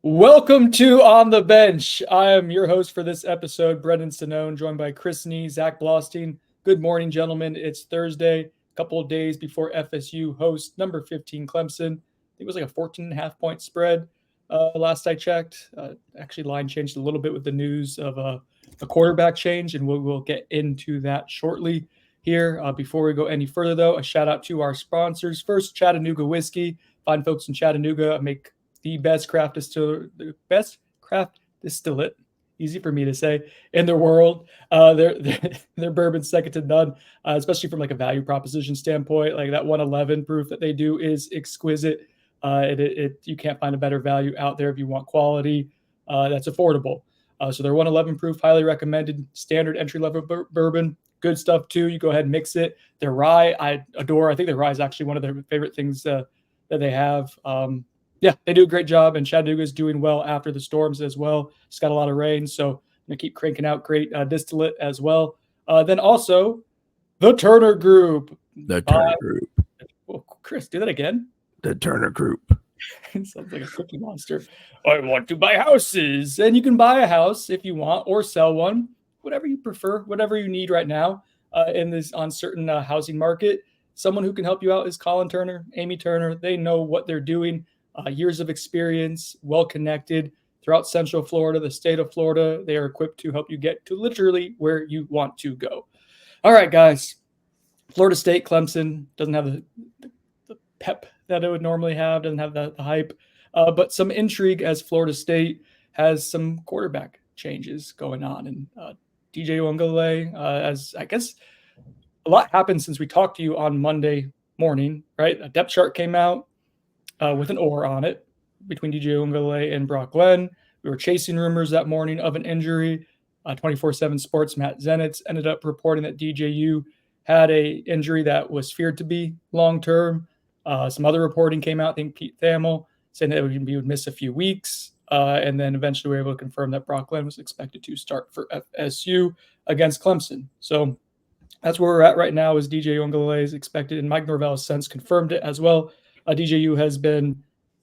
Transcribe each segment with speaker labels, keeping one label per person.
Speaker 1: Welcome to On the Bench. I am your host for this episode, Brendan Sinone, joined by Chris Nee, Zach Blostein. Good morning, gentlemen. It's Thursday, a couple of days before FSU hosts number 15 Clemson. I think it was like a 14.5-point spread last I checked. Actually, line changed a little bit with the news of a quarterback change, and we'll get into that shortly here. Before we go any further, though, a shout out to our sponsors. First, Chattanooga Whiskey. Find folks in Chattanooga, make the best craft distillate, easy for me to say, in the world. Their bourbon's second to none, especially from like a value proposition standpoint. Like that 111 proof that they do is exquisite. You can't find a better value out there if you want quality that's affordable. So their 111 proof, highly recommended, standard entry level bourbon. Good stuff too. You go ahead and mix it. Their rye, I adore. I think their rye is actually one of their favorite things that they have. Yeah, they do a great job, and Chattanooga is doing well after the storms as well. It's got a lot of rain, so I'm going to keep cranking out great distillate as well. Then also, the Turner Group.
Speaker 2: The Turner Group.
Speaker 1: Well, Chris, do that again.
Speaker 2: The Turner Group.
Speaker 1: It sounds like a Cookie Monster. I want to buy houses, and you can buy a house if you want or sell one, whatever you prefer, whatever you need right now in this uncertain housing market. Someone who can help you out is Colin Turner, Amy Turner. They know what they're doing. Years of experience, well-connected throughout Central Florida, the state of Florida. They are equipped to help you get to literally where you want to go. All right, guys. Florida State, Clemson doesn't have the pep that it would normally have, doesn't have the hype, but some intrigue as Florida State has some quarterback changes going on. And DJ Uiagalelei, as I guess a lot happened since we talked to you on Monday morning, right? A depth chart came out with an or on it between DJ Uiagalelei and Brock Glenn. We were chasing rumors that morning of an injury. 24/7 Sports Matt Zenitz ended up reporting that DJU had a injury that was feared to be long-term. Some other reporting came out, I think Pete Thamel, saying that he would miss a few weeks. And then eventually we were able to confirm that Brock Glenn was expected to start for FSU against Clemson. So that's where we're at right now, is DJ Uiagalelei is expected, and Mike Norvell has since confirmed it as well. DJU has been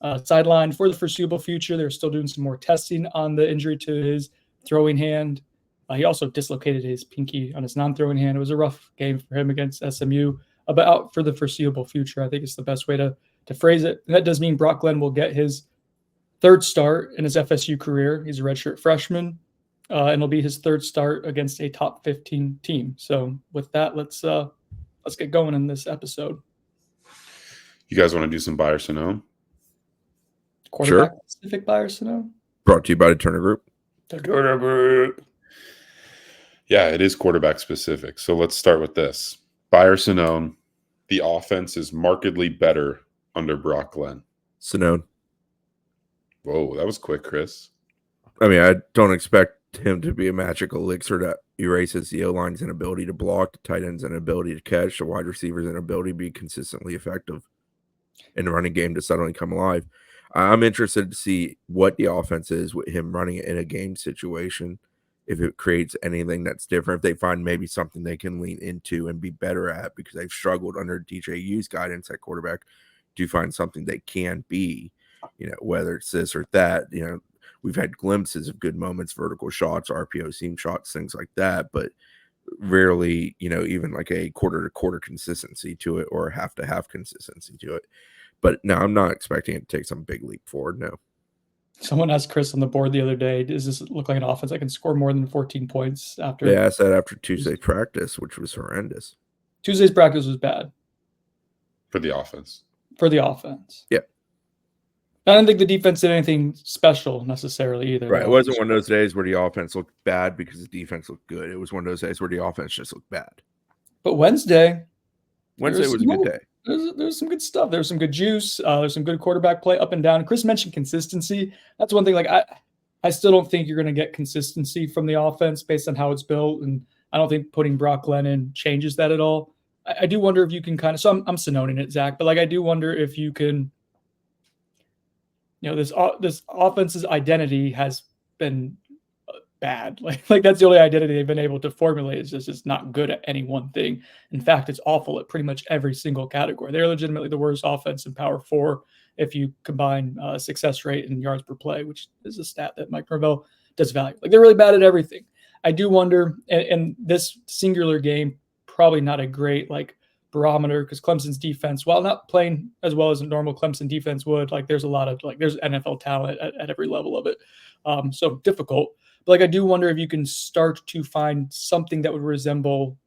Speaker 1: sidelined for the foreseeable future. They're still doing some more testing on the injury to his throwing hand. He also dislocated his pinky on his non-throwing hand. It was a rough game for him against SMU, but out for the foreseeable future, I think it's the best way to phrase it. And that does mean Brock Glenn will get his third start in his FSU career. He's a redshirt freshman, and it'll be his third start against a top 15 team. So with that, let's get going in this episode.
Speaker 3: You guys want to do some buy or Sinone?
Speaker 1: Quarterback specific buy or Sinone?
Speaker 2: Brought to you by the Turner Group.
Speaker 1: The Turner Group.
Speaker 3: Yeah, it is quarterback specific. So let's start with this. Buy or Sinone, the offense is markedly better under Brock Glenn.
Speaker 2: Sinone.
Speaker 3: Whoa, that was quick, Chris.
Speaker 2: I mean, I don't expect him to be a magical elixir that erases the O-line's inability to block, the tight end's inability to catch, the wide receiver's inability to be consistently effective in the running game to suddenly come alive. I'm interested to see what the offense is with him running it in a game situation, if it creates anything that's different, if they find maybe something they can lean into and be better at, because they've struggled under DJU's guidance at quarterback to find something they can be, whether it's this or that. We've had glimpses of good moments, vertical shots, RPO seam shots, things like that, but rarely, even like a quarter-to-quarter consistency to it or half-to-half consistency to it. But no, I'm not expecting it to take some big leap forward, no.
Speaker 1: Someone asked Chris on the board the other day, does this look like an offense that can score more than 14 points after?
Speaker 2: They asked that after Tuesday's practice, which was horrendous.
Speaker 1: Tuesday's practice was bad.
Speaker 3: For the offense.
Speaker 2: Yeah.
Speaker 1: I don't think the defense did anything special necessarily either.
Speaker 2: Right. It wasn't one of those days where the offense looked bad because the defense looked good. It was one of those days where the offense just looked bad.
Speaker 1: But Wednesday
Speaker 2: was a good day.
Speaker 1: There's some good stuff. There's some good juice. There's some good quarterback play up and down. Chris mentioned consistency. That's one thing. Like I still don't think you're going to get consistency from the offense based on how it's built, and I don't think putting Brock Glenn in changes that at all. I do wonder if you can kind of. So I'm Sinoning it, Zach, but like I do wonder if you can. This offense's identity has been bad. Like that's the only identity they've been able to formulate, is just not good at any one thing. In fact, it's awful at pretty much every single category. They're legitimately the worst offense in Power 4 if you combine success rate and yards per play, which is a stat that Mike Norvell does value. Like, they're really bad at everything. I do wonder, and this singular game, probably not a great like barometer, because Clemson's defense, while not playing as well as a normal Clemson defense would, like there's a lot of there's NFL talent at every level of it. So difficult. But like, I do wonder if you can start to find something that would resemble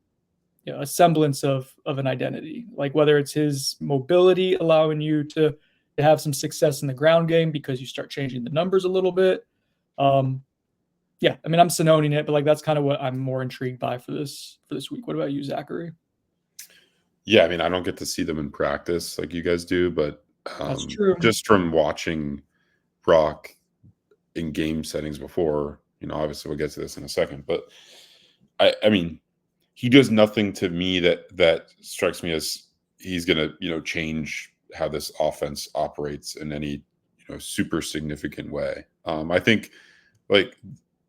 Speaker 1: a semblance of an identity, like whether it's his mobility allowing you to have some success in the ground game because you start changing the numbers a little bit. Yeah, I mean, I'm Sononing it, but like that's kind of what I'm more intrigued by for this week. What about you, Zachary?
Speaker 3: Yeah, I mean, I don't get to see them in practice like you guys do, but
Speaker 1: That's true.
Speaker 3: Just from watching Brock in game settings before, obviously we'll get to this in a second, but I mean, he does nothing to me that strikes me as he's going to, change how this offense operates in any, super significant way. I think, like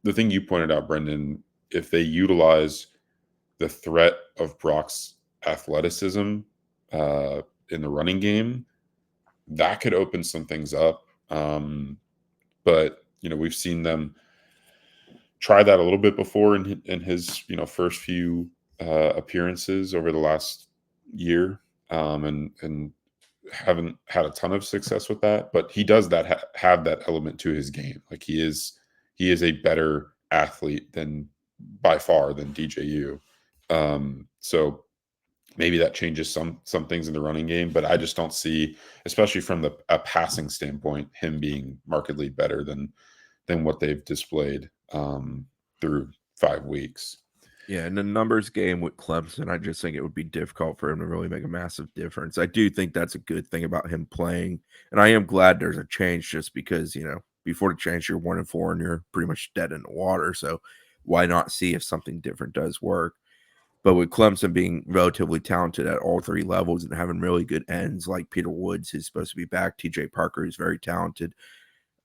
Speaker 3: the thing you pointed out, Brendan, if they utilize the threat of Brock's athleticism in the running game, that could open some things up. But we've seen them try that a little bit before in his first few appearances over the last year, and haven't had a ton of success with that. But he does that have that element to his game. Like he is a better athlete by far than DJU. So maybe that changes some things in the running game, but I just don't see, especially from a passing standpoint, him being markedly better than what they've displayed through 5 weeks.
Speaker 2: Yeah, in the numbers game with Clemson, I just think it would be difficult for him to really make a massive difference. I do think that's a good thing about him playing, and I am glad there's a change, just because, before the change, you're 1-4 and you're pretty much dead in the water. So why not see if something different does work? But with Clemson being relatively talented at all three levels and having really good ends, like Peter Woods, who's supposed to be back, TJ Parker, who's very talented.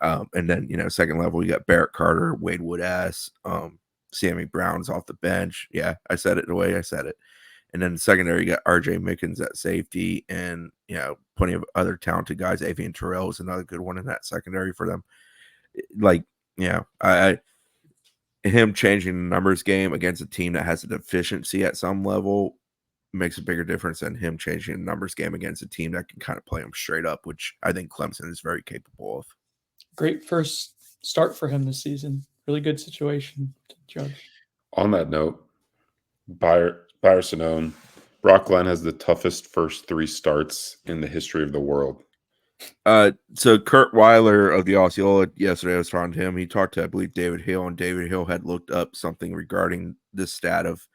Speaker 2: And then, second level, you got Barrett Carter, Wade Wood-Ass, Sammy Brown's off the bench. Yeah, I said it the way I said it. And then the secondary, you got RJ Mickens at safety, and, plenty of other talented guys. Avian Terrell is another good one in that secondary for them. Like, him changing the numbers game against a team that has a deficiency at some level makes a bigger difference than him changing the numbers game against a team that can kind of play him straight up, which I think Clemson is very capable of.
Speaker 1: Great first start for him this season. Really good situation to judge.
Speaker 3: On that note, Bayer Sonone, Brock Glenn has the toughest first 3 starts in the history of the world.
Speaker 2: So Kurt Weiler of the Osceola, yesterday I was talking to him. He talked to, I believe, David Hill, and David Hill had looked up something regarding this stat of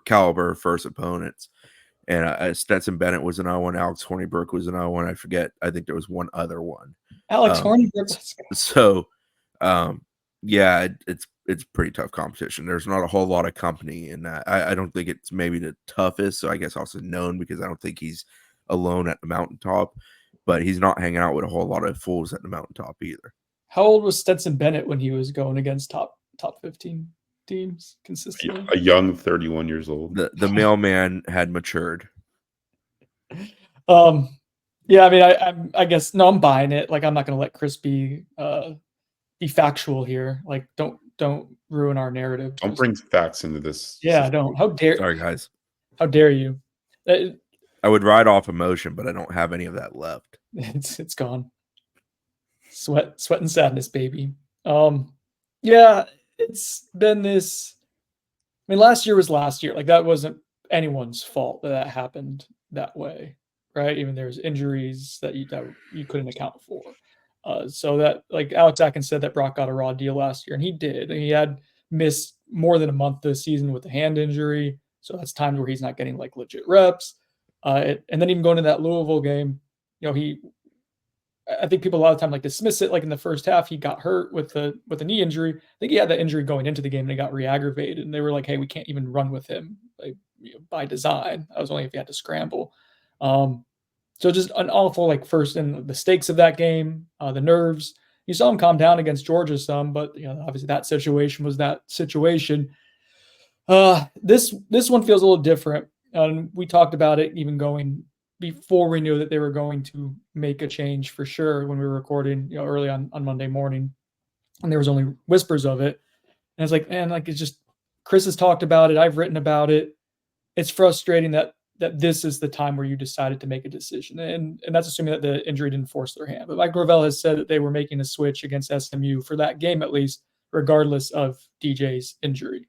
Speaker 2: caliber of first opponents. And Stetson Bennett was an 0-1. Alex Hornibrook was an 0-1. I forget. I think there was one other one.
Speaker 1: Alex Hornibrook.
Speaker 2: So, yeah, it's pretty tough competition. There's not a whole lot of company in that. I don't think it's maybe the toughest. So I guess also known, because I don't think he's alone at the mountaintop. But he's not hanging out with a whole lot of fools at the mountaintop either.
Speaker 1: How old was Stetson Bennett when he was going against top 15 teams consistently?
Speaker 3: A young 31 years old.
Speaker 2: The mailman had matured.
Speaker 1: Yeah, I mean, I guess no, I'm buying it. Like, I'm not going to let Chris be factual here. Like, don't ruin our narrative.
Speaker 3: Don't bring facts into this.
Speaker 1: Yeah, don't. How dare?
Speaker 2: Sorry, guys.
Speaker 1: How dare you?
Speaker 2: I would ride off emotion, but I don't have any of that left.
Speaker 1: It's gone. Sweat and sadness, baby. Yeah, it's been this. I mean, last year was last year. Like, that wasn't anyone's fault that happened that way, right? Even there's injuries that you couldn't account for. So that, like Alex Atkins said, that Brock got a raw deal last year, and he did. And he had missed more than a month this season with a hand injury. So that's times where he's not getting like legit reps. And then even going to that Louisville game, I think people a lot of time like dismiss it. Like, in the first half, he got hurt with a knee injury. I think he had that injury going into the game, and it got re-aggravated. And they were like, "Hey, we can't even run with him, like, by design." That was only if he had to scramble. So just an awful, like, first, in the stakes of that game, the nerves. You saw him calm down against Georgia some, but obviously that situation was that situation. This one feels a little different. And we talked about it even going before we knew that they were going to make a change for sure when we were recording, early on Monday morning, and there was only whispers of it. And it's like, man, like it's just Chris has talked about it. I've written about it. It's frustrating that this is the time where you decided to make a decision, and that's assuming that the injury didn't force their hand. But Mike Norvell has said that they were making a switch against SMU for that game at least, regardless of DJ's injury.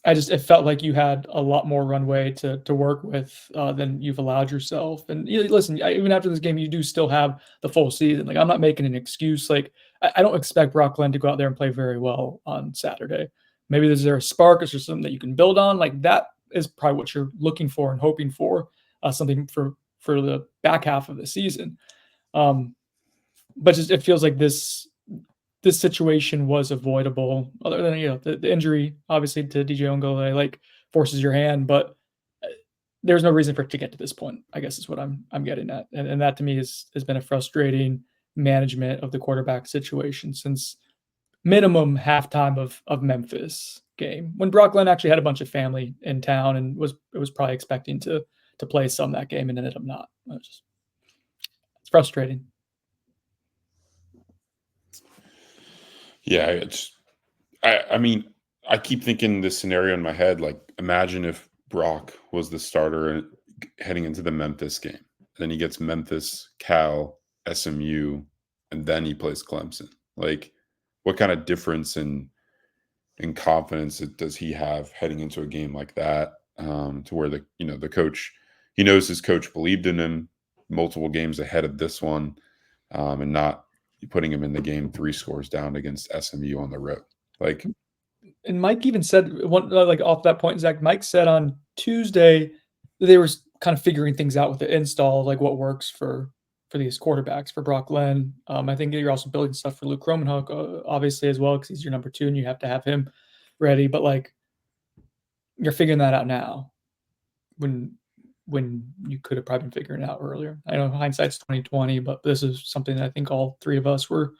Speaker 1: It felt like you had a lot more runway to work with than you've allowed yourself. And listen, even after this game, you do still have the full season. Like, I'm not making an excuse. Like, I don't expect Brock Glenn to go out there and play very well on Saturday. Maybe is there a spark or something that you can build on? Like, that is probably what you're looking for and hoping for, something for the back half of the season. But just it feels like this situation was avoidable, other than the injury obviously to DJ Ongole like forces your hand, but there's no reason for it to get to this point, I guess is what I'm getting at. And that to me has been a frustrating management of the quarterback situation since minimum halftime of Memphis game, when Brock Glenn actually had a bunch of family in town and was probably expecting to play some that game and ended up not. It's frustrating.
Speaker 3: Yeah, I mean, I keep thinking this scenario in my head. Like, imagine if Brock was the starter heading into the Memphis game. Then he gets Memphis, Cal, SMU, and then he plays Clemson. Like, what kind of difference in confidence does he have heading into a game like that? To where the coach, he knows his coach believed in him multiple games ahead of this one, and not putting him in the game 3 scores down against SMU on the road. Like,
Speaker 1: and Mike even said off that point, Zach, Mike said on Tuesday that they were kind of figuring things out with the install, like what works for these quarterbacks, for Brock Glenn. I think you're also building stuff for Luke Kromenhoek, obviously, as well, because he's your number 2 and you have to have him ready. But like, you're figuring that out now when you could have probably been figuring it out earlier. I know hindsight's 2020, but this is something that I think all 3 of us were,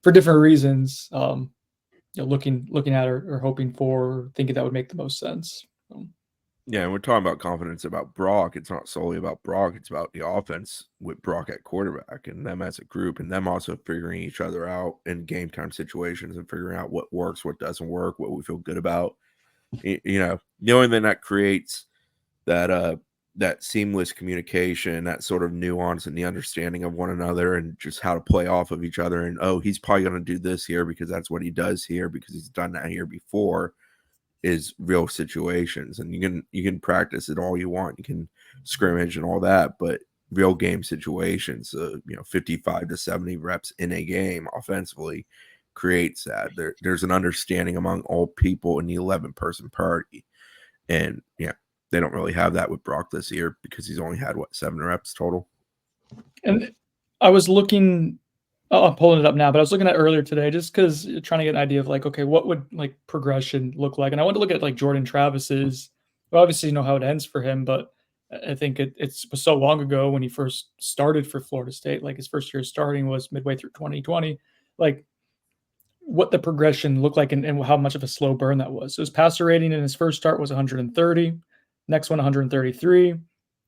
Speaker 1: for different reasons, looking at or hoping for, or thinking that would make the most sense.
Speaker 2: Yeah, and we're talking about confidence about Brock. It's not solely about Brock. It's about the offense with Brock at quarterback and them as a group, and them also figuring each other out in game time situations and figuring out what works, what doesn't work, what we feel good about. The only thing that creates that seamless communication, that sort of nuance and the understanding of one another and just how to play off of each other. And, he's probably going to do this here because that's what he does here because he's done that here before, is real situations. And you can practice it all you want. You can scrimmage and all that, but real game situations, 55 to 70 reps in a game offensively creates that. There's an understanding among all people in the 11-person party. And they don't really have that with Brock this year because he's only had 7 reps total.
Speaker 1: And I was looking, I'm pulling it up now, but I was looking at earlier today just because trying to get an idea of like, okay, what would like progression look like? And I wanted to look at like Jordan Travis's. Well, obviously, you know how it ends for him, but I think it was so long ago when he first started for Florida State. Like, his first year starting was midway through 2020. Like, what the progression looked like and how much of a slow burn that was. So his passer rating in his first start was 130, next one 133,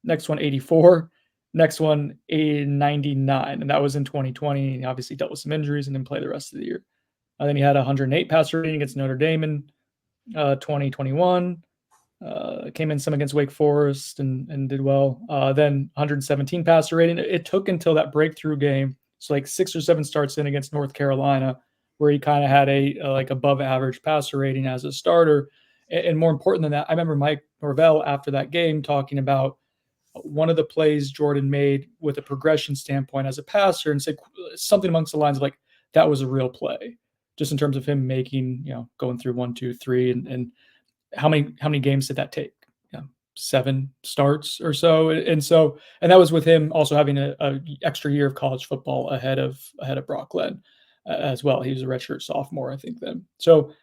Speaker 1: next one 84, next one 99, and that was in 2020. He obviously dealt with some injuries and didn't play the rest of the year. Then he had 108 passer rating against Notre Dame in 2021. Came in some against Wake Forest and did well. Then 117 passer rating. It took until that breakthrough game, so like 6 or 7 starts in against North Carolina, where he kind of had a like above average passer rating as a starter. And more important than that, I remember Mike Norvell after that game talking about one of the plays Jordan made with a progression standpoint as a passer and said something amongst the lines of like, that was a real play, just in terms of him making, going through 1, 2, 3, and how many games did that take? 7 starts or so. And that was with him also having a extra year of college football ahead of Brock Glenn as well. He was a redshirt sophomore, I think, then. So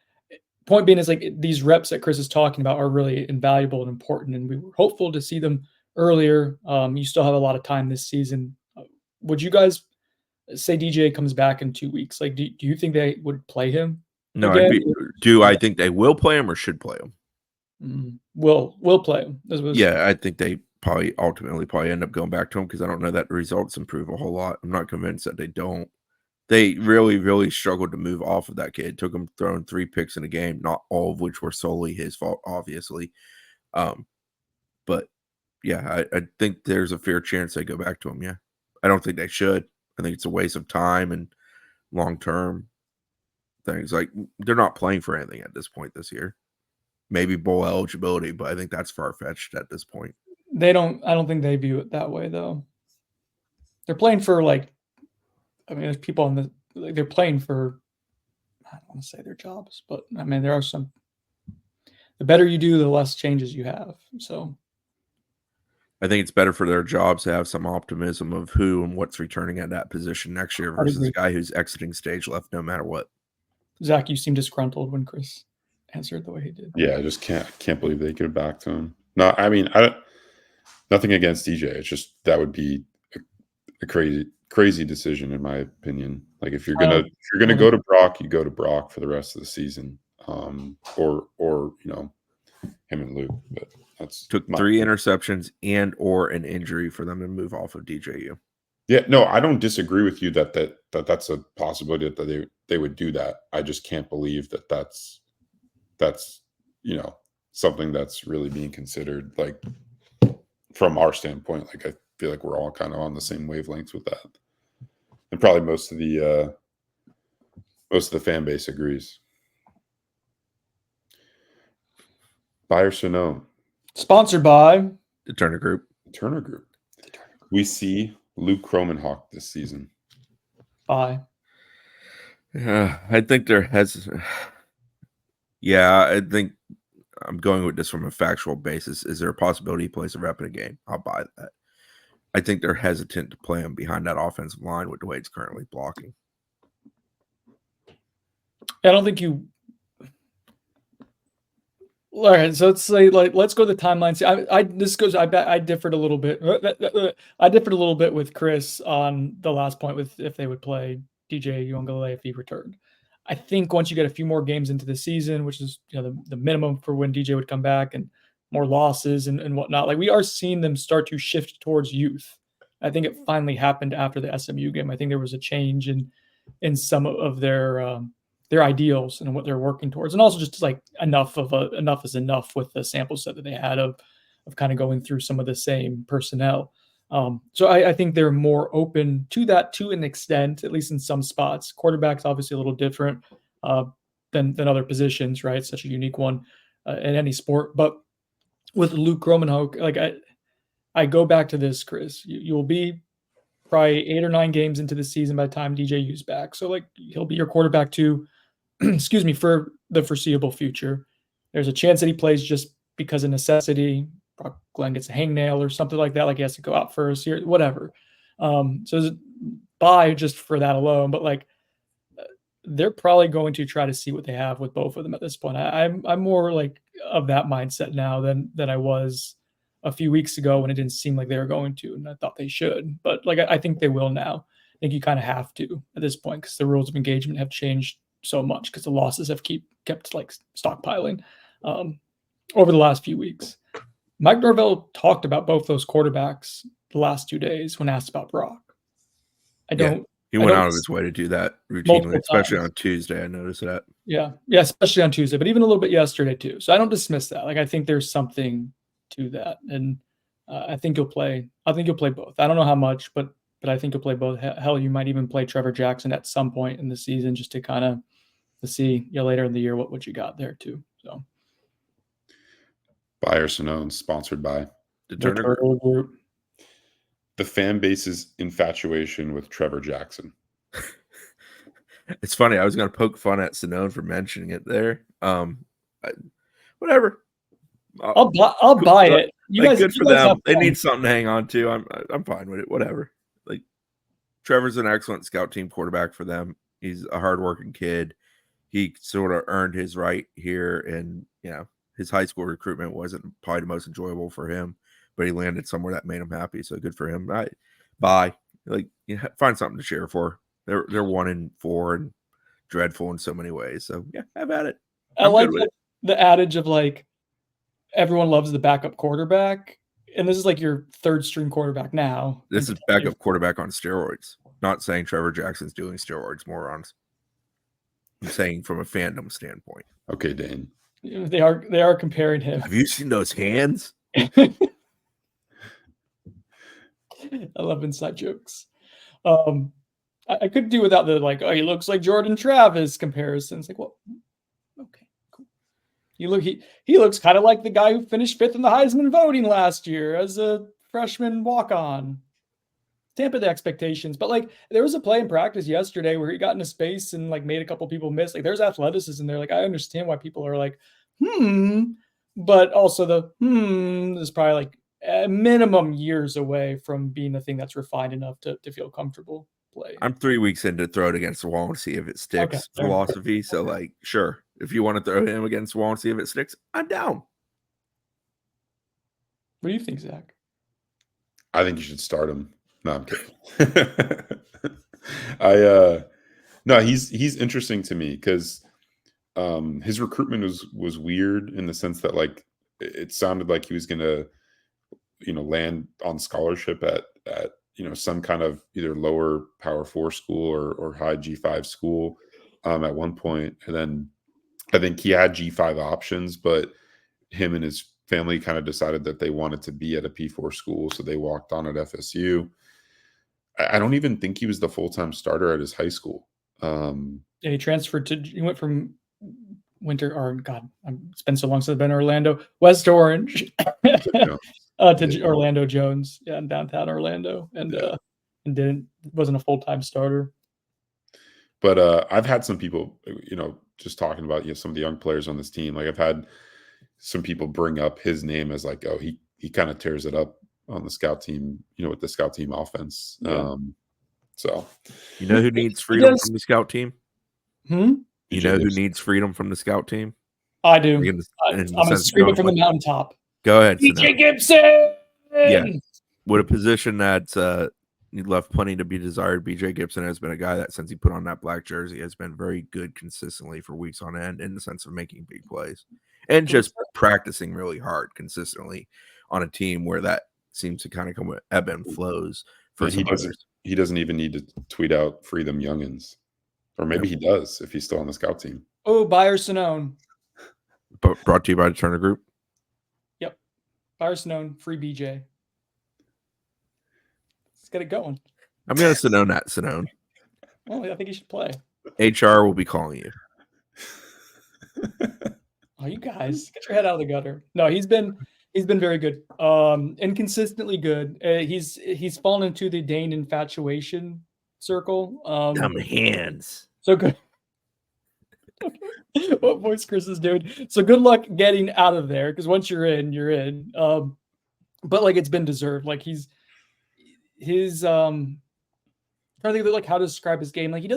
Speaker 1: point being is like, these reps that Chris is talking about are really invaluable and important, and we were hopeful to see them earlier. You still have a lot of time this season. Would you guys say DJ comes back in 2 weeks? Like, do you think they would play him?
Speaker 2: No,
Speaker 1: again?
Speaker 2: do I think they will play him or should play him?
Speaker 1: Will play.
Speaker 2: Yeah, I think they ultimately end up going back to him because I don't know that the results improve a whole lot. I'm not convinced that they don't. They really, really struggled to move off of that kid. It took him throwing 3 picks in a game, not all of which were solely his fault, obviously. But yeah, I think there's a fair chance they go back to him. Yeah, I don't think they should. I think it's a waste of time and long-term things. Like, they're not playing for anything at this point this year. Maybe bowl eligibility, but I think that's far-fetched at this point.
Speaker 1: I don't think they view it that way, though. They're playing for, like, I mean, there's people on the, like, they're playing for, I don't want to say their jobs, but I mean, there are some, the better you do, the less changes you have. So
Speaker 2: I think it's better for their jobs to have some optimism of who and what's returning at that position next year versus a guy who's exiting stage left no matter what.
Speaker 1: Zach, you seem disgruntled when Chris answered the way he did.
Speaker 3: Yeah, I just can't believe they could have backed him. No, I mean, nothing against DJ. It's just that would be a crazy decision in my opinion. Like, if you're gonna go to Brock, you go to Brock for the rest of the season, or him and Luke. But that's
Speaker 2: took 3 interceptions and or an injury for them to move off of DJU.
Speaker 3: Yeah, no, I don't disagree with you that's a possibility that they would do that. I just can't believe that's something that's really being considered, like, from our standpoint. Like, I feel like we're all kind of on the same wavelengths with that, and probably most of the fan base agrees. Buy or Sonone?
Speaker 1: Sponsored by
Speaker 2: the Turner Group.
Speaker 3: We see Luke Kromenhoek this season.
Speaker 1: Buy.
Speaker 2: Yeah, I think there has. Yeah, I think I'm going with this from a factual basis. Is there a possibility he plays a rep in a game? I'll buy that. I think they're hesitant to play him behind that offensive line with the way it's currently blocking.
Speaker 1: I don't think you. All right, so let's say, like, let's go to the timeline. See, I differed a little bit. I differed a little bit with Chris on the last point with if they would play DJ Uiagalelei if he returned. I think once you get a few more games into the season, which is the minimum for when DJ would come back, and more losses and whatnot, like, we are seeing them start to shift towards youth. I think it finally happened after the SMU game. I think there was a change in some of their ideals and what they're working towards, and also just like enough is enough with the sample set that they had of kind of going through some of the same personnel. So I think they're more open to that to an extent, at least in some spots. Quarterback's obviously a little different than other positions, right? Such a unique one in any sport. But with Luke Kromenhoek, like, I go back to this, Chris. You'll be probably 8 or 9 games into the season by the time DJU's back. So, like, he'll be your quarterback too. Excuse me, for the foreseeable future. There's a chance that he plays just because of necessity. Glenn gets a hangnail or something like that, like he has to go out for a series, whatever. So buy just for that alone. But, like, they're probably going to try to see what they have with both of them at this point. I'm more like of that mindset now than I was a few weeks ago when it didn't seem like they were going to, and I thought they should. But, like, I think they will now. I think you kind of have to at this point because the rules of engagement have changed so much because the losses have kept like stockpiling over the last few weeks. Mike Norvell talked about both those quarterbacks the last 2 days when asked about Brock.
Speaker 2: He went out of his way to do that routinely, especially on Tuesday. I noticed that.
Speaker 1: Yeah, especially on Tuesday, but even a little bit yesterday too. So I don't dismiss that. Like, I think there's something to that, and I think you'll play. I think you'll play both. I don't know how much, but I think you'll play both. Hell, you might even play Trevor Jackson at some point in the season just to kind of see later in the year what you got there too. So,
Speaker 3: Buy or Sonone, sponsored by
Speaker 2: the Turner Group.
Speaker 3: The fan base's infatuation with Trevor Jackson.
Speaker 2: It's funny. I was going to poke fun at Sonone for mentioning it there. Whatever.
Speaker 1: I'll buy it. You guys,
Speaker 2: good for them. They need something to hang on to. I'm fine with it. Whatever. Like, Trevor's an excellent scout team quarterback for them. He's a hardworking kid. He sort of earned his right here, and his high school recruitment wasn't probably the most enjoyable for him, but he landed somewhere that made him happy. So good for him. Bye. Like, find something to cheer for. They're 1-4 and dreadful in so many ways. So yeah, have at it.
Speaker 1: I like the adage of, like, everyone loves the backup quarterback, and this is like your third string quarterback now.
Speaker 2: This is backup quarterback on steroids. Not saying Trevor Jackson's doing steroids, morons. I'm saying from a fandom standpoint.
Speaker 3: Okay, Dane.
Speaker 1: They are comparing him.
Speaker 2: Have you seen those hands?
Speaker 1: I love inside jokes. I could do without the like, oh, he looks like Jordan Travis comparisons. Like, well, okay, cool. He looks kind of like the guy who finished 5th in the Heisman voting last year as a freshman walk-on. Tamper the expectations, but like there was a play in practice yesterday where he got into space and like made a couple people miss. Like there's athleticism there. Like I understand why people are like, but also the is probably like a minimum years away from being the thing that's refined enough to feel comfortable playing.
Speaker 2: I'm 3 weeks into throw it against the wall and see if it sticks philosophy. So like, sure, if you want to throw him against the wall and see if it sticks, I'm down.
Speaker 1: What do you think, Zach?
Speaker 3: I think you should start him. No, I'm kidding. No, he's interesting to me because his recruitment was weird in the sense that like it sounded like he was gonna, land on scholarship at some kind of either lower Power 4 school or high G5 school at one point, and then I think he had G5 options, but him and his family kind of decided that they wanted to be at a P4 school, so they walked on at FSU. I don't even think he was the full-time starter at his high school.
Speaker 1: Yeah, he went from it's been so long since I've been in Orlando, West Orange to Orlando Jones, in downtown Orlando, and wasn't a full-time starter.
Speaker 3: But I've had some people, just talking about some of the young players on this team. Like I've had some people bring up his name as like, oh, he kind of tears it up on the scout team, with the scout team offense.
Speaker 1: Yeah.
Speaker 3: So
Speaker 2: you know who needs freedom from the scout team?
Speaker 1: You
Speaker 2: know who needs freedom from the scout team?
Speaker 1: I do. I'm going to scream it from the mountaintop.
Speaker 2: Go ahead.
Speaker 1: BJ Gibson!
Speaker 2: Yeah. With a position that's left plenty to be desired, BJ Gibson has been a guy that since he put on that black jersey has been very good consistently for weeks on end in the sense of making big plays and just practicing really hard consistently on a team where that seems to kind of come with ebb and flows.
Speaker 3: He doesn't even need to tweet out "free them youngins," or maybe he does if he's still on the scout team.
Speaker 1: Oh, Buyer Sonone.
Speaker 2: Brought to you by the Turner Group.
Speaker 1: Yep, Buyer Sonone, free BJ. Let's get it going.
Speaker 2: I'm gonna Sonone that Sonone.
Speaker 1: Well, I think he should play.
Speaker 2: HR will be calling you.
Speaker 1: Oh, you guys, get your head out of the gutter. No, he's been very good, inconsistently good. He's fallen into the Dane infatuation circle.
Speaker 2: Dumb hands.
Speaker 1: So good. What voice Chris is doing? So good luck getting out of there, because once you're in, you're in. But like it's been deserved. Like his trying to think of like how to describe his game. Like he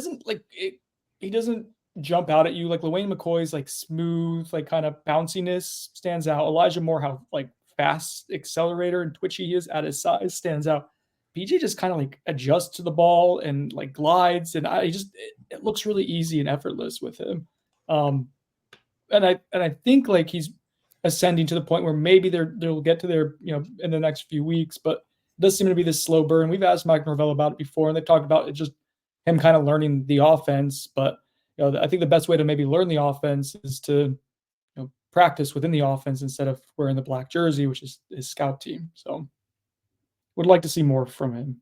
Speaker 1: doesn't jump out at you. Like LaWayne McCoy's like smooth, like kind of bounciness stands out. Elijah Moore, how like fast accelerator and twitchy he is at his size, stands out. BJ just kind of like adjusts to the ball and like glides, and it looks really easy and effortless with him. And I think like he's ascending to the point where maybe they'll get to their in the next few weeks, but it does seem to be this slow burn. We've asked Mike Norvell about it before, and they talked about it just him kind of learning the offense, but I think the best way to maybe learn the offense is to practice within the offense instead of wearing the black jersey, which is his scout team. So would like to see more from him.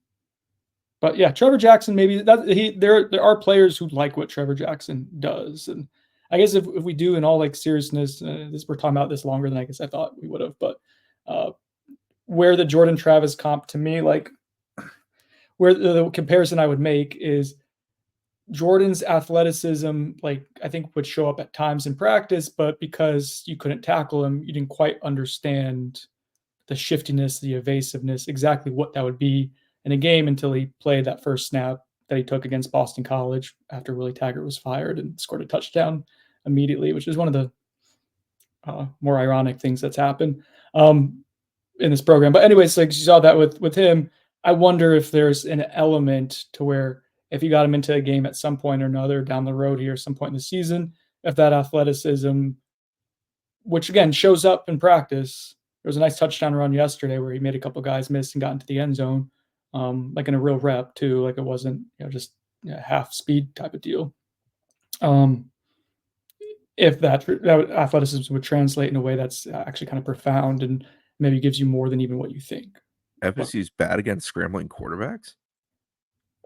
Speaker 1: But yeah, Trevor Jackson, maybe there are players who like what Trevor Jackson does. And I guess if we do in all like seriousness, we're talking about this longer than I guess I thought we would have, but where the Jordan Travis comp to me, like where the comparison I would make is Jordan's athleticism, like I think would show up at times in practice, but because you couldn't tackle him, you didn't quite understand the shiftiness, the evasiveness, exactly what that would be in a game until he played that first snap that he took against Boston College after Willie Taggart was fired and scored a touchdown immediately, which is one of the more ironic things that's happened in this program. But anyways, like you saw that with him, I wonder if there's an element to where if you got him into a game at some point or another down the road here, some point in the season, if that athleticism which again shows up in practice. There was a nice touchdown run yesterday where he made a couple guys miss and got into the end zone, like in a real rep too. Like it wasn't just half speed type of deal. If that athleticism would translate in a way that's actually kind of profound and maybe gives you more than even what you think.
Speaker 2: FSU's bad against scrambling quarterbacks.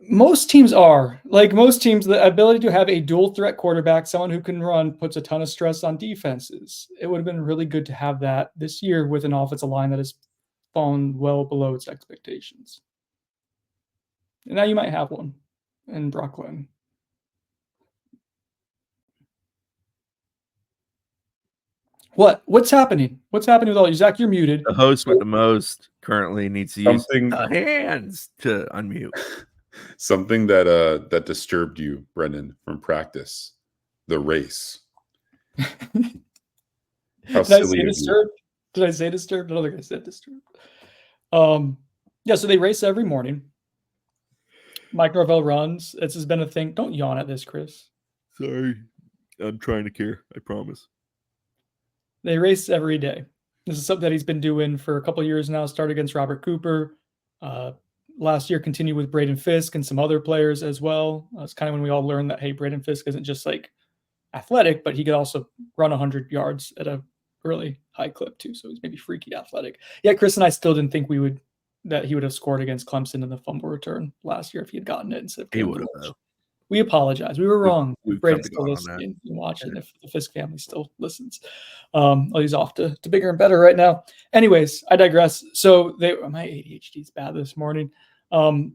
Speaker 1: Most teams are. Like most teams, the ability to have a dual threat quarterback, someone who can run, puts a ton of stress on defenses. It would have been really good to have that this year with an offensive line that has fallen well below its expectations. And now you might have one in Brooklyn. What's happening? What's happening with all you? Zach, you're muted.
Speaker 2: The host with the most currently needs to use
Speaker 3: Something-
Speaker 2: the hands to unmute.
Speaker 3: Something that disturbed you, Brendan, from practice, the race. How
Speaker 1: Did I
Speaker 3: silly
Speaker 1: say
Speaker 3: of you.
Speaker 1: disturbed? Did I say disturbed? I don't think I said disturbed. Yeah, so they race every morning. Mike Norvell runs. This has been a thing. Don't yawn at this, Chris.
Speaker 2: Sorry, I'm trying to care. I promise.
Speaker 1: They race every day. This is something that he's been doing for a couple of years now. Started against Robert Cooper. Last year, continued with Braden Fisk and some other players as well. It's kind of when we all learned that, hey, Braden Fisk isn't just like athletic, but he could also run 100 yards at a really high clip too. So he's maybe freaky athletic. Yeah, Chris and I still didn't think that he would have scored against Clemson in the fumble return last year if he had gotten it instead of
Speaker 2: He would have, though.
Speaker 1: We apologize. We were wrong.
Speaker 2: we've
Speaker 1: Braden's
Speaker 2: come to
Speaker 1: still
Speaker 2: God on that.
Speaker 1: listening and watching if the Fisk family still listens. He's off to bigger and better right now. Anyways, I digress. So my ADHD is bad this morning. So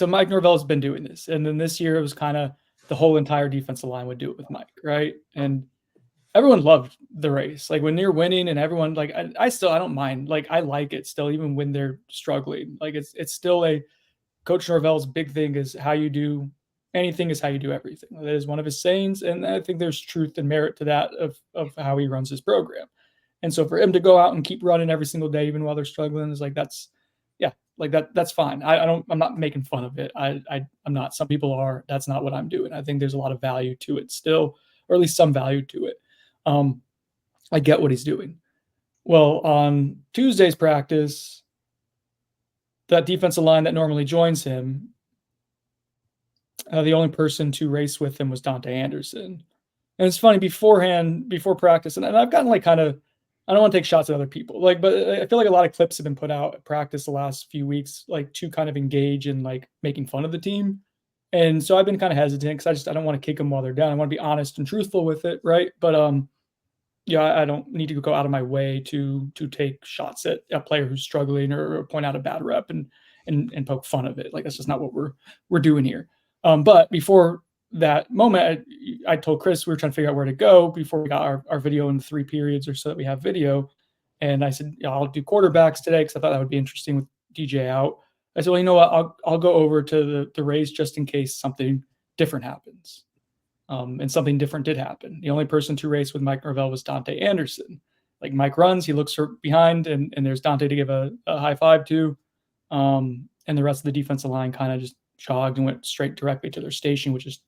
Speaker 1: Mike Norvell has been doing this. And then this year it was kind of the whole entire defensive line would do it with Mike, right? And everyone loved the race. Like when you're winning and everyone, like I don't mind. Like I like it still, even when they're struggling. Like it's still Coach Norvell's big thing is how you do anything is how you do everything. That is one of his sayings. And I think there's truth and merit to that of how he runs his program. And so for him to go out and keep running every single day, even while they're struggling, is like, that's fine. I'm not making fun of it. I'm not. Some people are. That's not what I'm doing. I think there's a lot of value to it still, or at least some value to it. I get what he's doing. Well, on Tuesday's practice, that defensive line that normally joins him, the only person to race with him was Dante Anderson. And it's funny, before practice, and I've gotten like kind of, I don't want to take shots at other people, like, but I feel like a lot of clips have been put out at practice the last few weeks, like to kind of engage in like making fun of the team. And so I've been kind of hesitant because I don't want to kick them while they're down. I want to be honest and truthful with it, right? But I don't need to go out of my way to take shots at a player who's struggling or point out a bad rep and poke fun of it. Like that's just not what we're doing here. But before that moment, I told Chris we were trying to figure out where to go before we got our video in 3 periods or so that we have video. And I said, I'll do quarterbacks today because I thought that would be interesting with DJ out. I said, well, you know what? I'll go over to the race just in case something different happens. And something different did happen. The only person to race with Mike Norvell was Dante Anderson. Like Mike runs, he looks behind, and there's Dante to give a high five to. And the rest of the defensive line kind of just jogged and went straight directly to their station, which is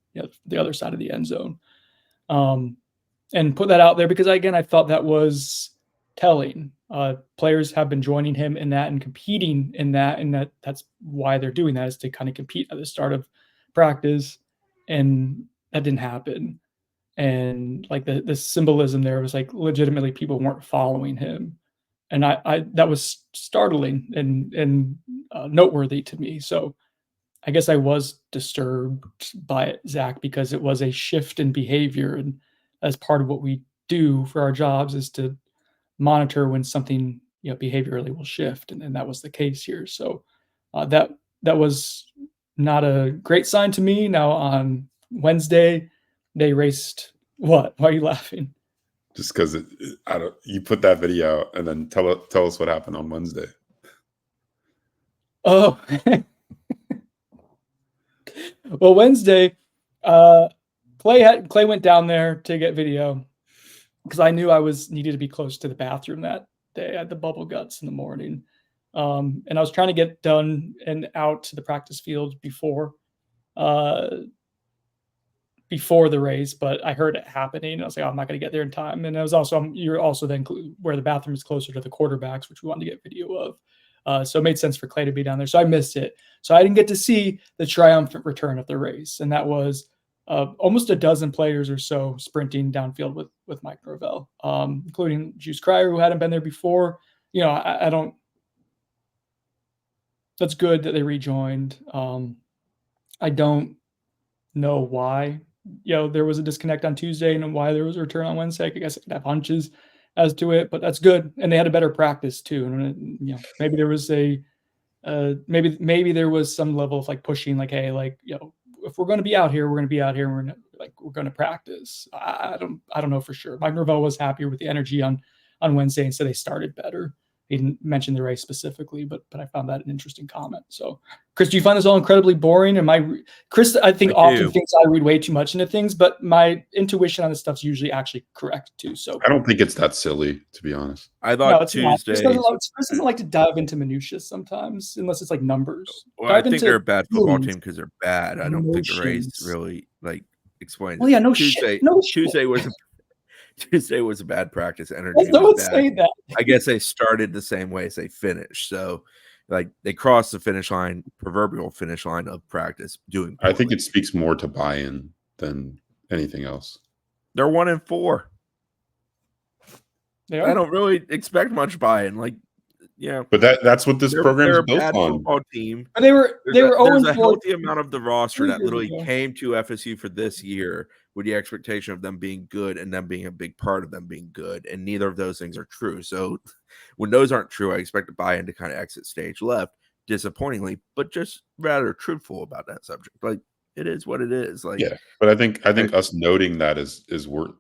Speaker 1: the other side of the end zone. And put that out there because, again, I thought that was telling. Players have been joining him in that and competing in that, and that's why they're doing that, is to kind of compete at the start of practice. And that didn't happen. And like the symbolism there was like legitimately people weren't following him. And I that was startling and noteworthy to me. So I guess I was disturbed by it, Zach, because it was a shift in behavior. And as part of what we do for our jobs is to monitor when something behaviorally will shift. And that was the case here. So that was not a great sign to me. Now on Wednesday, they raced what? Why are you laughing?
Speaker 3: Just because you put that video out and then tell us what happened on Wednesday.
Speaker 1: Oh, well, Wednesday, Clay went down there to get video because I knew I needed to be close to the bathroom that day. I had the bubble guts in the morning. And I was trying to get done and out to the practice field before before the race, but I heard it happening. And I was like, oh, I'm not going to get there in time. And I was also, you're also then where the bathroom is closer to the quarterbacks, which we wanted to get video of. So it made sense for Clay to be down there. So I missed it. So I didn't get to see the triumphant return of the race. And that was almost a dozen players or so sprinting downfield with Mike Norvell, including Juice Cryer, who hadn't been there before. You know, I don't, that's good that they rejoined. I don't know why, you know, there was a disconnect on Tuesday and why there was a return on Wednesday. I guess I could have hunches as to it, but that's good. And they had a better practice too. And you know, maybe there was maybe there was some level of like pushing, like, hey, like, you know, if we're going to be out here, we're going to be out here. And we're going to practice. I don't know for sure. Mike Norvell was happier with the energy on Wednesday, and so they started better. He didn't mention the race specifically, but I found that an interesting comment. So, Chris, do you find this all incredibly boring? And Chris, I think often thinks I read way too much into things, but my intuition on this stuff's usually actually correct too. So
Speaker 3: I don't think it's that silly, to be honest.
Speaker 2: I thought
Speaker 1: Tuesday. Chris doesn't like to dive into minutiae sometimes, unless it's like numbers.
Speaker 2: Well, I think they're a bad football team because they're bad. I don't think the race really like explains.
Speaker 1: Well, yeah, no
Speaker 2: Tuesday.
Speaker 1: Shit. No
Speaker 2: Tuesday was. Tuesday was a bad practice. Energy
Speaker 1: no
Speaker 2: was bad.
Speaker 1: Say that.
Speaker 2: I guess they started the same way as they finished. So, like, they crossed the finish line, proverbial finish line of practice. Doing.
Speaker 3: I think it speaks more to buy-in than anything else.
Speaker 2: They're 1-4.
Speaker 1: They are?
Speaker 2: I don't really expect much buy-in. Like, yeah,
Speaker 3: but that's what this program is built on.
Speaker 2: Football team.
Speaker 1: But they were
Speaker 2: there's a healthy amount of the roster that literally
Speaker 1: ago.
Speaker 2: came to FSU for this year with the expectation of them being good and them being a big part of them being good, and neither of those things are true. So when those aren't true, I expect a buy-in to kind of exit stage left, disappointingly, but just rather truthful about that subject. Like, it is what it is. Like,
Speaker 3: yeah, but I think us noting that is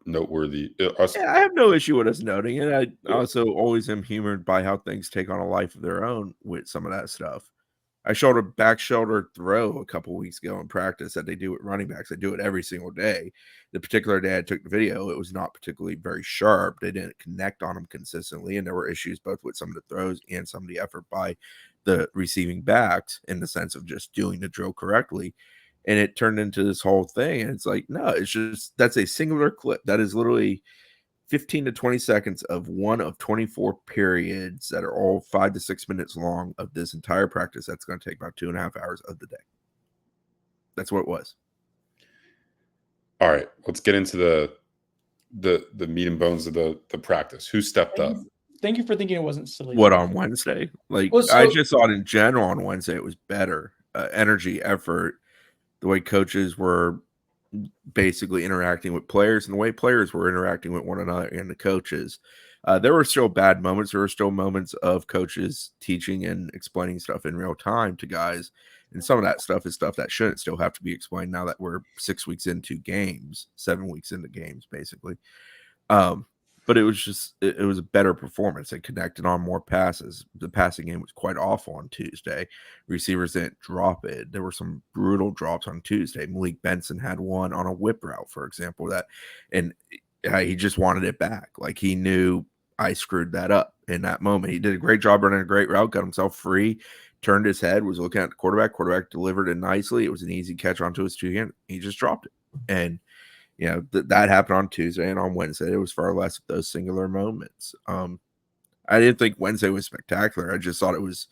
Speaker 3: noteworthy.
Speaker 2: I have no issue with us noting it. I also always am humored by how things take on a life of their own with some of that stuff. I showed a back shoulder throw a couple weeks ago in practice that they do with running backs. They do it every single day. The particular day I took the video, it was not particularly very sharp. They didn't connect on them consistently, and there were issues both with some of the throws and some of the effort by the receiving backs in the sense of just doing the drill correctly. And it turned into this whole thing. And it's like, no, it's just, that's a singular clip. That is literally 15 to 20 seconds of one of 24 periods that are all 5 to 6 minutes long of this entire practice. That's going to take about 2.5 hours of the day. That's what it was.
Speaker 3: All right, let's get into the meat and bones of the practice. Who stepped up?
Speaker 1: Thank you for thinking it wasn't silly.
Speaker 2: What, on Wednesday? Like, well, I just thought in general on Wednesday it was better. Energy, effort, the way coaches were basically interacting with players and the way players were interacting with one another and the coaches. There were still bad moments. There were still moments of coaches teaching and explaining stuff in real time to guys. And some of that stuff is stuff that shouldn't still have to be explained now that we're 6 weeks into games, 7 weeks into games, basically. But it was just, it was a better performance. They connected on more passes. The passing game was quite awful on Tuesday. Receivers didn't drop it. There were some brutal drops on Tuesday. Malik Benson had one on a whip route, for example, and he just wanted it back. Like, he knew I screwed that up in that moment. He did a great job running a great route, got himself free, turned his head, was looking at the quarterback. Quarterback delivered it nicely. It was an easy catch onto his two hand. He just dropped it. And you know, that happened on Tuesday, and on Wednesday, it was far less of those singular moments. I didn't think Wednesday was spectacular. I just thought it was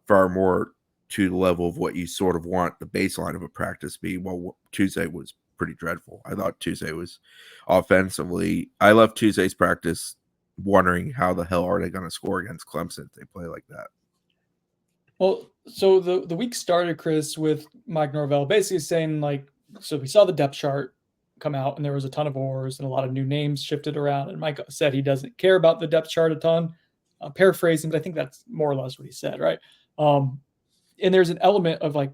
Speaker 2: far more to the level of what you sort of want the baseline of a practice to be. Well, Tuesday was pretty dreadful. I thought Tuesday was offensively. I left Tuesday's practice wondering how the hell are they going to score against Clemson if they play like that.
Speaker 1: Well, so the week started, Chris, with Mike Norvell basically saying, like, so we saw the depth chart come out and there was a ton of oars and a lot of new names shifted around, and Mike said he doesn't care about the depth chart a ton. Paraphrasing, but I think that's more or less what he said, right? And there's an element of, like,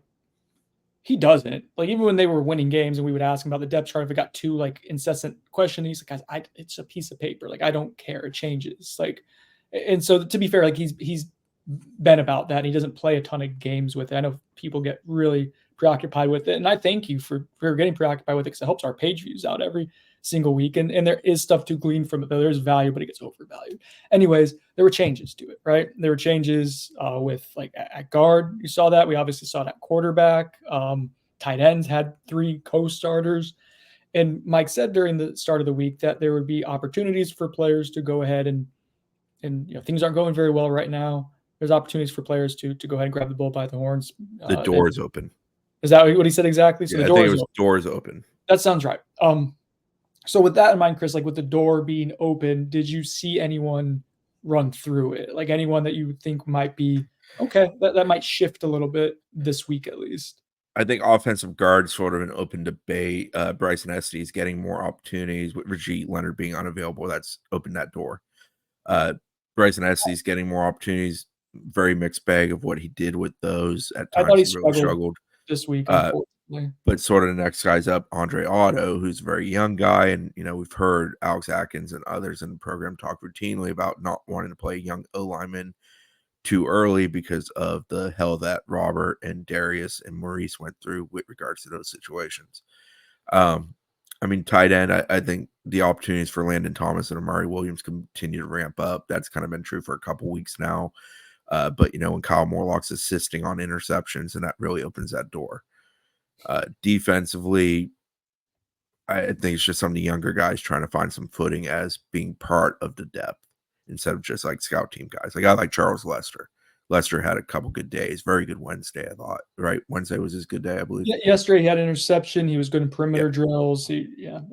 Speaker 1: he doesn't, like, even when they were winning games and we would ask him about the depth chart, if it got too like incessant question, he's like, guys, it's a piece of paper, like, I don't care, it changes, like. And so to be fair, like, he's been about that, and he doesn't play a ton of games with it. I know people get really preoccupied with it, and I thank you for getting preoccupied with it, because it helps our page views out every single week, and there is stuff to glean from it. There's value, but it gets overvalued. Anyways, there were changes to it, right? There were changes with, like, at guard, you saw that. We obviously saw that quarterback. Tight ends had 3 co-starters, And Mike said during the start of the week that there would be opportunities for players to go ahead and things aren't going very well right now. There's opportunities for players to go ahead and grab the bull by the horns.
Speaker 2: The door is open.
Speaker 1: Is that what he said exactly? So
Speaker 2: Yeah,
Speaker 1: the
Speaker 2: I think
Speaker 1: door
Speaker 2: it
Speaker 1: is
Speaker 2: was
Speaker 1: open.
Speaker 2: doors open.
Speaker 1: That sounds right. So with that in mind, Chris, like with the door being open, did you see anyone run through it? Like anyone that you think might be okay, that might shift a little bit this week at least.
Speaker 2: I think offensive guard sort of an open debate. Bryson Estes is getting more opportunities with Rajiv Leonard being unavailable. That's opened that door. Bryson Estes getting more opportunities. Very mixed bag of what he did with those. At
Speaker 1: I thought
Speaker 2: times
Speaker 1: he
Speaker 2: he really struggled
Speaker 1: this week, unfortunately.
Speaker 2: But sort of the next guy's up, Andre Otto, who's a very young guy. And, we've heard Alex Atkins and others in the program talk routinely about not wanting to play young O-linemen too early because of the hell that Robert and Darius and Maurice went through with regards to those situations. Tight end, I think the opportunities for Landon Thomas and Amari Williams continue to ramp up. That's kind of been true for a couple weeks now. But, when Kyle Morlock's assisting on interceptions, and that really opens that door. Defensively, I think it's just some of the younger guys trying to find some footing as being part of the depth instead of just like scout team guys. Like I like Charles Lester. Lester had a couple good days. Very good Wednesday, I thought. Right? Wednesday was his good day, I believe.
Speaker 1: Yeah, yesterday he had an interception. He was good in perimeter drills. But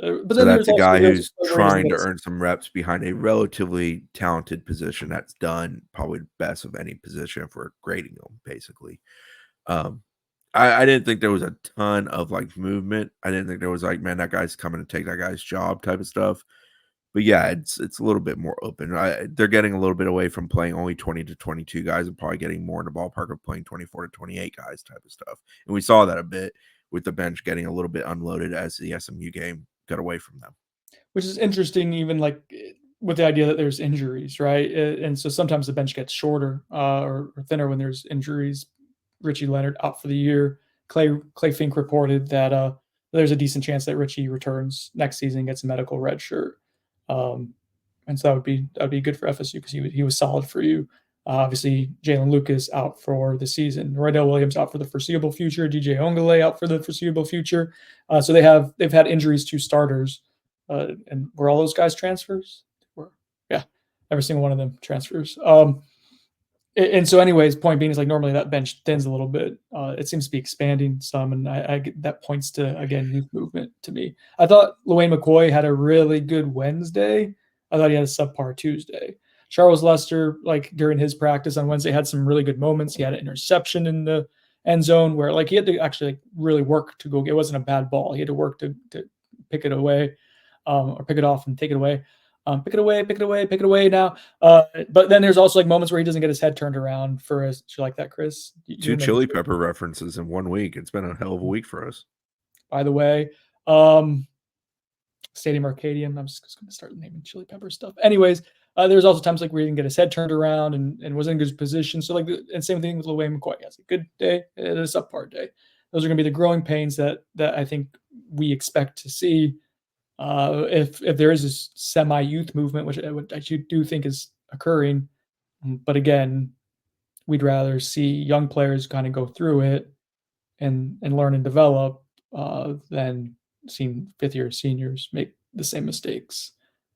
Speaker 2: so
Speaker 1: then
Speaker 2: that's a guy who's trying to earn some reps behind a relatively talented position that's done probably the best of any position if we're grading them, basically. I didn't think there was a ton of like movement. I didn't think there was like, man, that guy's coming to take that guy's job type of stuff. But yeah, it's a little bit more open. They're getting a little bit away from playing only 20 to 22 guys and probably getting more in the ballpark of playing 24 to 28 guys type of stuff. And we saw that a bit with the bench getting a little bit unloaded as the SMU game got away from them.
Speaker 1: Which is interesting, even like with the idea that there's injuries, right? And so sometimes the bench gets shorter or thinner when there's injuries. Richie Leonard out for the year. Clay Fink reported that there's a decent chance that Richie returns next season, gets a medical red shirt. And so that would be good for FSU because he was solid for you. Obviously, Jalen Lucas out for the season. Roydell Williams out for the foreseeable future. DJ Ongale out for the foreseeable future. So they've had injuries to starters. And were all those guys transfers? Yeah, every single one of them transfers. And so anyways, point being is like normally that bench thins a little bit. It seems to be expanding some, and I get that points to, again, youth movement to me. I thought Luane McCoy had a really good Wednesday. I thought he had a subpar Tuesday. Charles Lester, like during his practice on Wednesday, had some really good moments. He had an interception in the end zone where like he had to actually like really work to go. It wasn't a bad ball. He had to work to pick it away or pick it off and take it away. Pick it away now. But then there's also like moments where he doesn't get his head turned around for us. You like that, Chris?
Speaker 2: Two Chili Pepper references in 1 week. It's been a hell of a week for us.
Speaker 1: By the way, Stadium Arcadium. I'm just going to start naming Chili Pepper stuff. Anyways, there's also times like where he didn't get his head turned around and was in good position. So like, and same thing with Luane McCoy. He has a good day and a subpar day. Those are going to be the growing pains that I think we expect to see. If there is this semi-youth movement, which I do think is occurring, but again, we'd rather see young players kind of go through it and learn and develop than seeing fifth-year seniors make the same mistakes.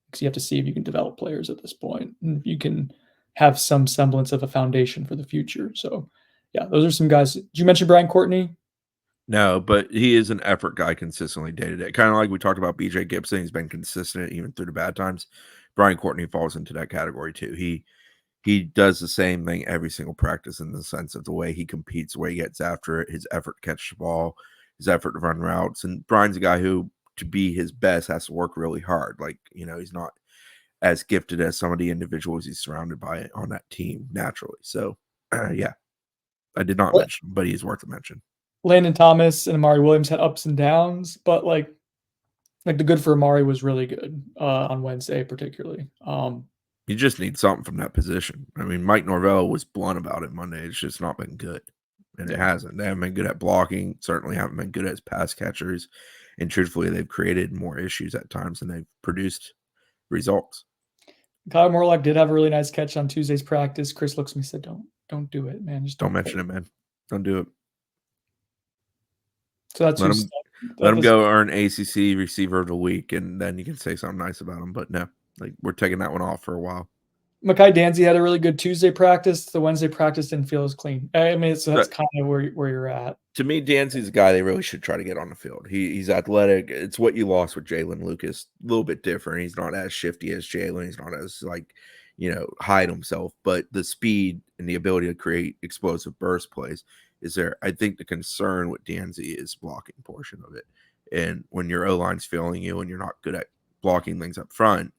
Speaker 1: Because you have to see if you can develop players at this point, and if you can have some semblance of a foundation for the future. So, yeah, those are some guys. Did you mention Brian Courtney?
Speaker 2: No, but he is an effort guy consistently day to day. Kind of like we talked about BJ Gibson. He's been consistent even through the bad times. Brian Courtney falls into that category too. He does the same thing every single practice in the sense of the way he competes, the way he gets after it, his effort to catch the ball, his effort to run routes. And Brian's a guy who, to be his best, has to work really hard. Like, he's not as gifted as some of the individuals he's surrounded by on that team naturally. So, yeah, I did not mention him, but he's worth a mention.
Speaker 1: Landon Thomas and Amari Williams had ups and downs, but like the good for Amari was really good on Wednesday, particularly.
Speaker 2: You just need something from that position. I mean, Mike Norvell was blunt about it Monday. It's just not been good, and it hasn't. They haven't been good at blocking. Certainly haven't been good as pass catchers, and truthfully, they've created more issues at times than they've produced results.
Speaker 1: Kyle Morlock did have a really nice catch on Tuesday's practice. Chris looks at me and said, "Don't do it, man. Just
Speaker 2: don't mention it, man. Don't do it."
Speaker 1: So that's
Speaker 2: Let him go earn ACC Receiver of the Week, and then you can say something nice about him. But no, like we're taking that one off for a while.
Speaker 1: Makai Danzy had a really good Tuesday practice. The Wednesday practice didn't feel as clean. I mean, so that's kind of where you're at.
Speaker 2: To me, Danzy's a guy they really should try to get on the field. He's athletic. It's what you lost with Jalen Lucas. A little bit different. He's not as shifty as Jalen. He's not as hide himself. But the speed and the ability to create explosive burst plays is there. I think the concern with Danzy is blocking portion of it. And when your O-line's failing you and you're not good at blocking things up front,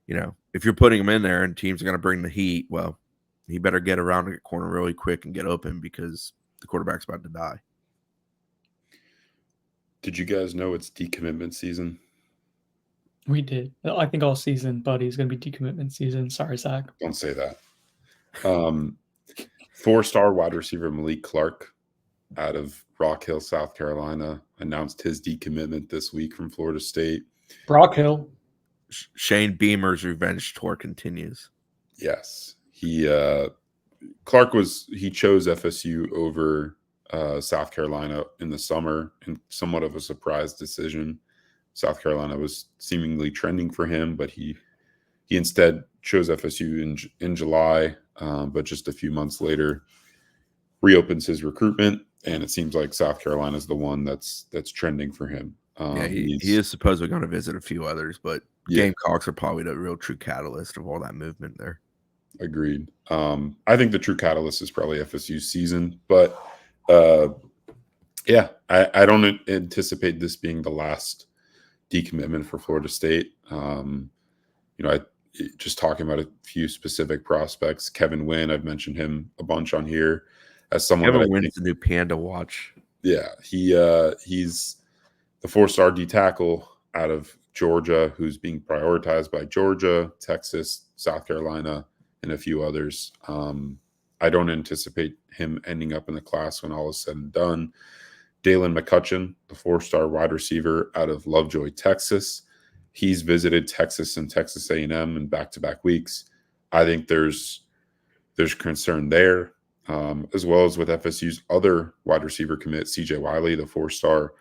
Speaker 2: if you're putting him in there and teams are going to bring the heat, well, he better get around the corner really quick and get open because the quarterback's about to die.
Speaker 3: Did you guys know it's decommitment season?
Speaker 1: We did. I think all season, buddy, is going to be decommitment season. Sorry, Zach.
Speaker 3: Don't say that. 4-star wide receiver Malik Clark out of Rock Hill, South Carolina, announced his decommitment this week from Florida State.
Speaker 1: Brock Hill.
Speaker 2: Shane Beamer's revenge tour continues.
Speaker 3: Yes. Clark chose FSU over South Carolina in the summer in somewhat of a surprise decision. South Carolina was seemingly trending for him, but he instead chose FSU in July, but just a few months later reopens his recruitment, and it seems like South Carolina is the one that's trending for him.
Speaker 2: He is supposedly going to visit a few others, but Gamecocks are probably the real true catalyst of all that movement there.
Speaker 3: Agreed. I think the true catalyst is probably FSU's season, but I don't anticipate this being the last decommitment for Florida State. Just talking about a few specific prospects. Kevin Wynn, I've mentioned him a bunch on here as someone.
Speaker 2: Kevin Wynn's the new Panda watch.
Speaker 3: Yeah, he's the 4-star D tackle out of Georgia, who's being prioritized by Georgia, Texas, South Carolina, and a few others. I don't anticipate him ending up in the class when all is said and done. Dalen McCutcheon, the 4-star wide receiver out of Lovejoy, Texas. He's visited Texas and Texas A&M in back-to-back weeks. I think there's concern there, as well as with FSU's other wide receiver commit, CJ Wiley, the 4-star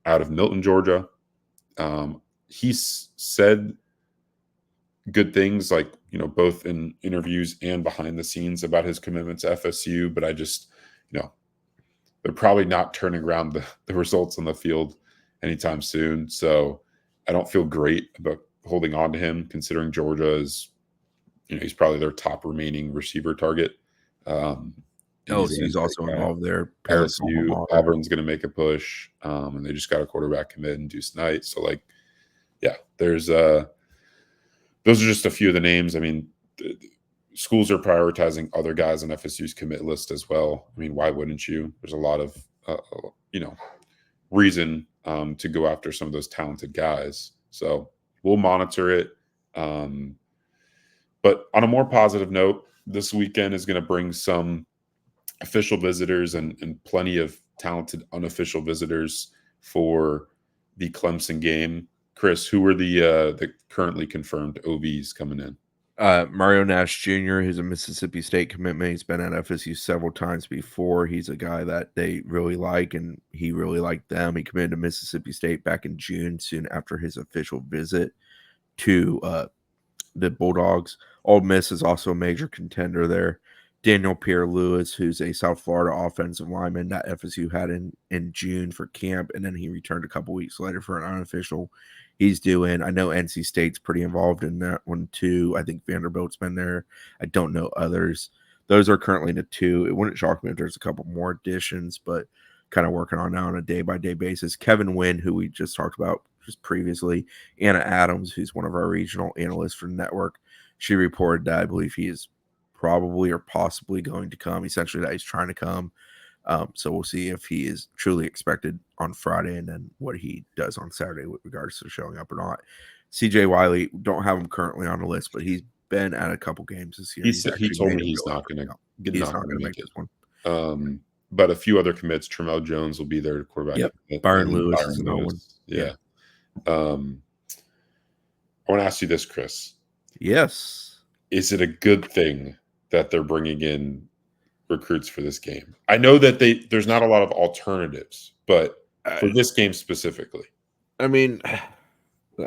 Speaker 3: out of Milton, Georgia. He's said good things, like, both in interviews and behind the scenes about his commitment to FSU, but I just, they're probably not turning around the results on the field anytime soon. So I don't feel great about holding on to him, considering Georgia is, he's probably their top remaining receiver target.
Speaker 2: LSU's also involved there.
Speaker 3: LSU, Auburn's going to make a push, and they just got a quarterback commit in Deuce Knight. So, there's those are just a few of the names. I mean, schools are prioritizing other guys on FSU's commit list as well. I mean, why wouldn't you? There's a lot of, reason to go after some of those talented guys. So we'll monitor it. But on a more positive note, this weekend is going to bring some official visitors and plenty of talented unofficial visitors for the Clemson game. Chris, who are the currently confirmed OVs coming in?
Speaker 2: Mario Nash Jr., who's a Mississippi State commitment. He's been at FSU several times before. He's a guy that they really like, and he really liked them. He committed to Mississippi State back in June, soon after his official visit to the Bulldogs. Ole Miss is also a major contender there. Daniel Pierre-Louis, who's a South Florida offensive lineman that FSU had in June for camp, and then he returned a couple weeks later for an unofficial. He's doing. I know NC State's pretty involved in that one too. I think Vanderbilt's been there. I don't know others. Those are currently the two. It wouldn't shock me if there's a couple more additions, but kind of working on now on a day-by-day basis. Kevin Wynn, who we just talked about just previously, Anna Adams, who's one of our regional analysts for the network, she reported that I believe he is probably or possibly going to come, essentially that he's trying to come. So we'll see if he is truly expected on Friday and then what he does on Saturday with regards to showing up or not. CJ Wiley, don't have him currently on the list, but he's been at a couple games this year.
Speaker 3: He told me he's not going to
Speaker 2: make this one.
Speaker 3: But a few other commits. Tremel Jones will be there, quarterback.
Speaker 2: Yep. Byron Lewis is another one.
Speaker 3: Yeah. I want to ask you this, Chris.
Speaker 2: Yes.
Speaker 3: Is it a good thing that they're bringing in recruits for this game? I know that there's not a lot of alternatives, but for this game specifically.
Speaker 2: I mean,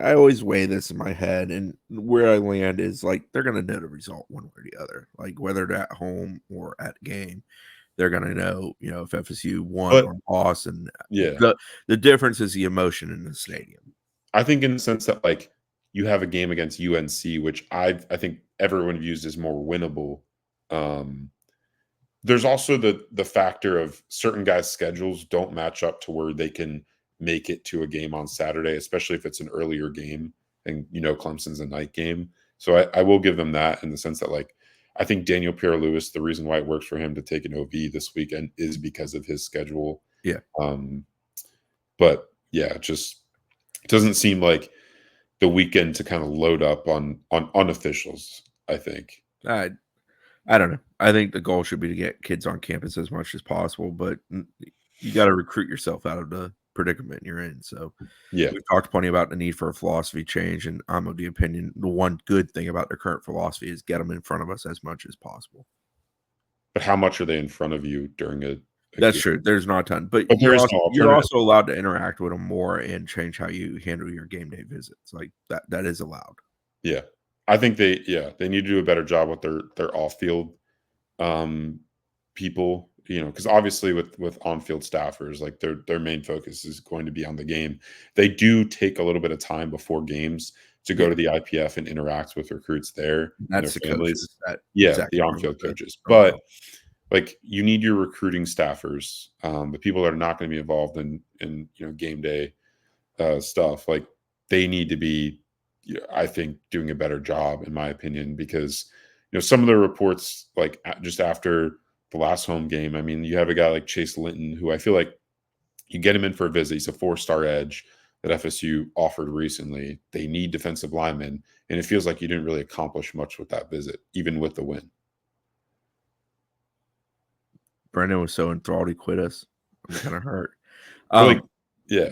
Speaker 2: I always weigh this in my head, and where I land is like they're going to know the result one way or the other. Like whether they're at home or at game, they're going to know, if FSU won or lost, and the difference is the emotion in the stadium.
Speaker 3: I think in the sense that like you have a game against UNC, which I think everyone views as more winnable. There's also the factor of certain guys' schedules don't match up to where they can make it to a game on Saturday, especially if it's an earlier game and Clemson's a night game. So I will give them that in the sense that like I think Daniel Pierre-Louis, the reason why it works for him to take an OV this weekend is because of his schedule.
Speaker 2: Yeah.
Speaker 3: But yeah, it doesn't seem like the weekend to kind of load up on officials, I think.
Speaker 2: I don't know. I think the goal should be to get kids on campus as much as possible, but you got to recruit yourself out of the predicament you're in. So
Speaker 3: yeah,
Speaker 2: we've talked plenty about the need for a philosophy change, and I'm of the opinion the one good thing about their current philosophy is get them in front of us as much as possible.
Speaker 3: But how much are they in front of you during a
Speaker 2: That's
Speaker 3: game?
Speaker 2: true. There's not a ton, but you're also allowed to interact with them more and change how you handle your game day visits. Like that is allowed.
Speaker 3: Yeah. I think they need to do a better job with their off-field people, because obviously with on-field staffers, like their main focus is going to be on the game. They do take a little bit of time before games to go to the IPF and interact with recruits there.
Speaker 2: That's the families.
Speaker 3: The on-field coaches. But like you need your recruiting staffers, the people that are not going to be involved in game day stuff. Like they need to be, I think, doing a better job, in my opinion, because some of the reports, like just after the last home game, I mean, you have a guy like Chase Linton, who I feel like you get him in for a visit. He's a 4-star edge that FSU offered recently. They need defensive linemen, and it feels like you didn't really accomplish much with that visit, even with the win.
Speaker 2: Brendan was so enthralled he quit us. I'm kind of hurt.
Speaker 3: Yeah.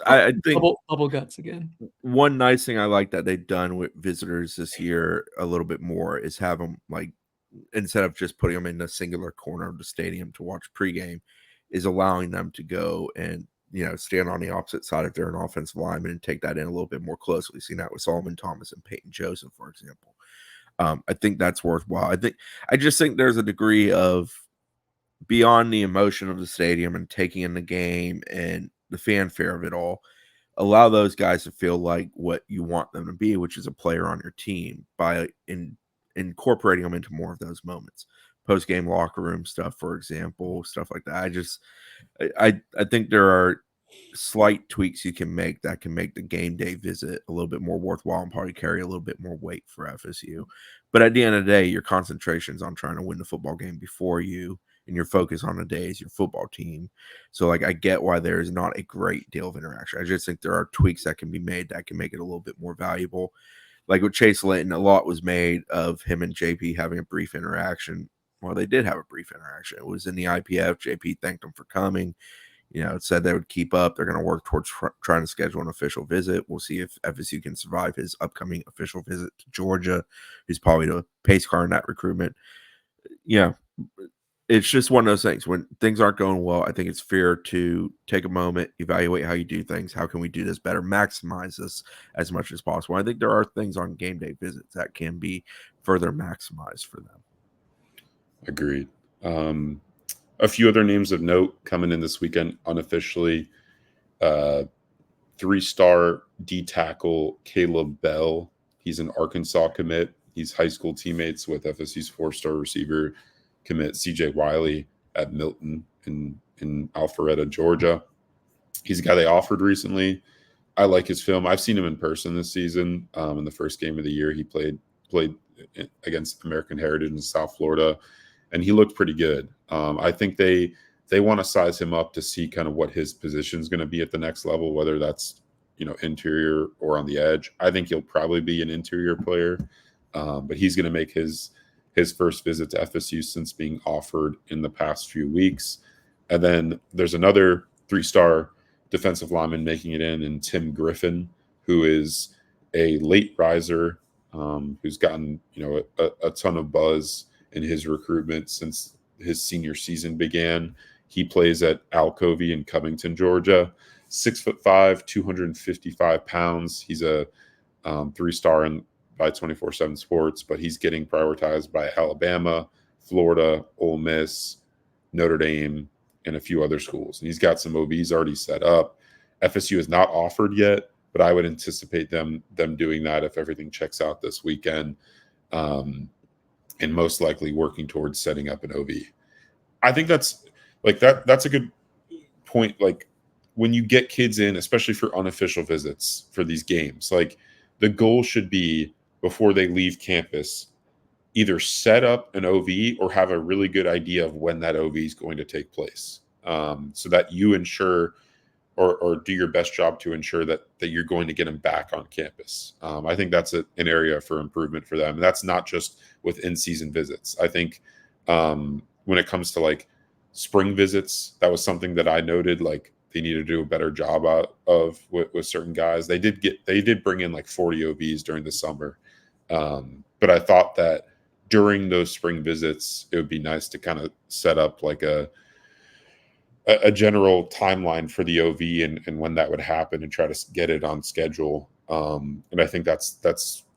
Speaker 2: I think
Speaker 1: bubble guts again.
Speaker 2: One nice thing I like that they've done with visitors this year a little bit more is have them, like, instead of just putting them in a singular corner of the stadium to watch pregame, is allowing them to go and stand on the opposite side if they're an offensive lineman and take that in a little bit more closely. Seen that with Solomon Thomas and Peyton Joseph, for example. I think that's worthwhile. I just think there's a degree of beyond the emotion of the stadium and taking in the game and the fanfare of it all, allow those guys to feel like what you want them to be, which is a player on your team, by incorporating them into more of those moments. Post-game locker room stuff, for example, stuff like that. I think there are slight tweaks you can make that can make the game day visit a little bit more worthwhile and probably carry a little bit more weight for FSU. But at the end of the day, your concentration is on trying to win the football game before you, and your focus on the day is your football team. So, like, I get why there is not a great deal of interaction. I just think there are tweaks that can be made that can make it a little bit more valuable. Like with Chase Linton, a lot was made of him and JP having a brief interaction. Well, they did have a brief interaction. It was in the IPF. JP thanked them for coming. It said they would keep up. They're going to work towards trying to schedule an official visit. We'll see if FSU can survive his upcoming official visit to Georgia, who's probably the pace car in that recruitment. It's just one of those things. When things aren't going well, I think it's fair to take a moment, evaluate how you do things. How can we do this better? Maximize this as much as possible. I think there are things on game day visits that can be further maximized for them.
Speaker 3: Agreed. A few other names of note coming in this weekend unofficially. 3-star D tackle Caleb Bell. He's an Arkansas commit. He's high school teammates with FSU's 4-star receiver commit CJ Wiley at Milton in Alpharetta, Georgia. He's a guy they offered recently. I like his film. I've seen him in person this season. In the first game of the year, he played against American Heritage in South Florida, and he looked pretty good. I think they want to size him up to see kind of what his position is going to be at the next level, whether that's interior or on the edge. I think he'll probably be an interior player, but he's going to make his first visit to FSU since being offered in the past few weeks. And then there's another 3-star defensive lineman making it in Tim Griffin, who is a late riser, who's gotten a ton of buzz in his recruitment since his senior season began. He plays at Alcovey in Covington, Georgia. 6'5", 255 pounds. He's a 3-star by 24/7 Sports, but he's getting prioritized by Alabama, Florida, Ole Miss, Notre Dame, and a few other schools. And he's got some OVs already set up. FSU is not offered yet, but I would anticipate them doing that if everything checks out this weekend, and most likely working towards setting up an OV. I think that's a good point. Like, when you get kids in, especially for unofficial visits for these games, like, the goal should be, before they leave campus, either set up an OV or have a really good idea of when that OV is going to take place, so that you ensure or do your best job to ensure that you're going to get them back on campus. I think that's an area for improvement for them. And that's not just with in-season visits. I think when it comes to like spring visits, that was something that I noted, like, they need to do a better job of with certain guys. They did bring in like 40 OVs during the summer. But I thought that during those spring visits, it would be nice to kind of set up like a general timeline for the OV and when that would happen, and try to get it on schedule. And I think that's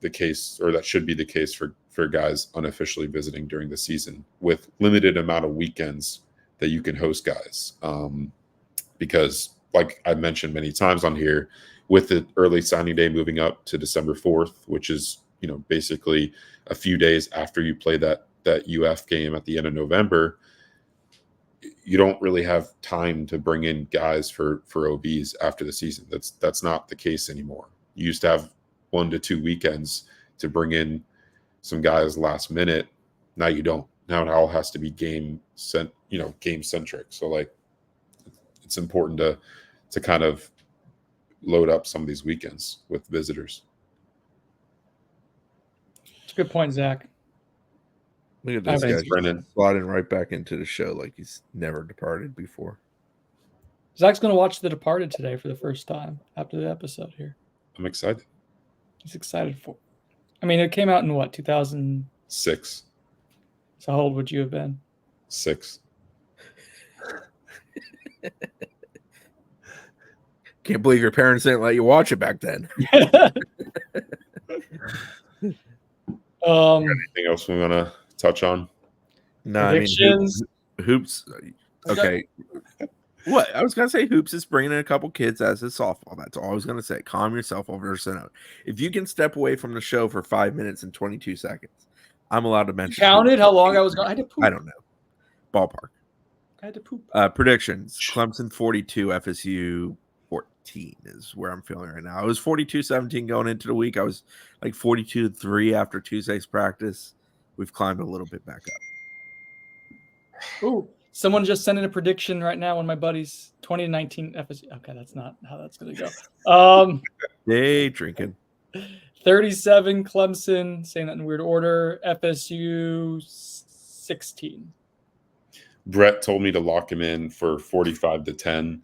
Speaker 3: the case, or that should be the case for guys unofficially visiting during the season, with limited amount of weekends that you can host guys. Because, like I mentioned many times on here, with the early signing day moving up to December 4th, which is, basically a few days after you play that UF game at the end of November, you don't really have time to bring in guys for OVs after the season. That's not the case anymore. You used to have 1 to 2 weekends to bring in some guys last minute. Now you don't. Now it all has to be game centric. So, like, it's important to kind of load up some of these weekends with visitors.
Speaker 1: It's a good point, Zach.
Speaker 2: Look at this guy,
Speaker 3: Brennan,
Speaker 2: sliding right back into the show like he's never departed before.
Speaker 1: Zach's going to watch The Departed today for the first time after the episode here.
Speaker 3: I'm excited.
Speaker 1: He's excited for it. I mean, it came out in what, 2006? So how old would you have been?
Speaker 3: 6.
Speaker 2: Can't believe your parents didn't let you watch it back then.
Speaker 3: Anything else we want to touch on?
Speaker 2: No, I mean, hoops. Okay. What? I was going to say Hoops is bringing in a couple kids as his softball. That's all I was going to say. Calm yourself over a note. If you can step away from the show for 5 minutes and 22 seconds, I'm allowed to mention.
Speaker 1: Counted how long I was going. I had to poop.
Speaker 2: I don't know. Ballpark.
Speaker 1: I had to poop.
Speaker 2: Predictions. Clemson 42, FSU 14 is where I'm feeling right now. I was 42-17 going into the week. I was like 42-3 after Tuesday's practice. We've climbed a little bit back up.
Speaker 1: Ooh, someone just sent in a prediction right now. One of my buddies, 20-19 FSU. Okay, that's not how that's going to go.
Speaker 2: Day drinking.
Speaker 1: 37 Clemson, saying that in weird order. FSU 16.
Speaker 3: Brett told me to lock him in for 45-10.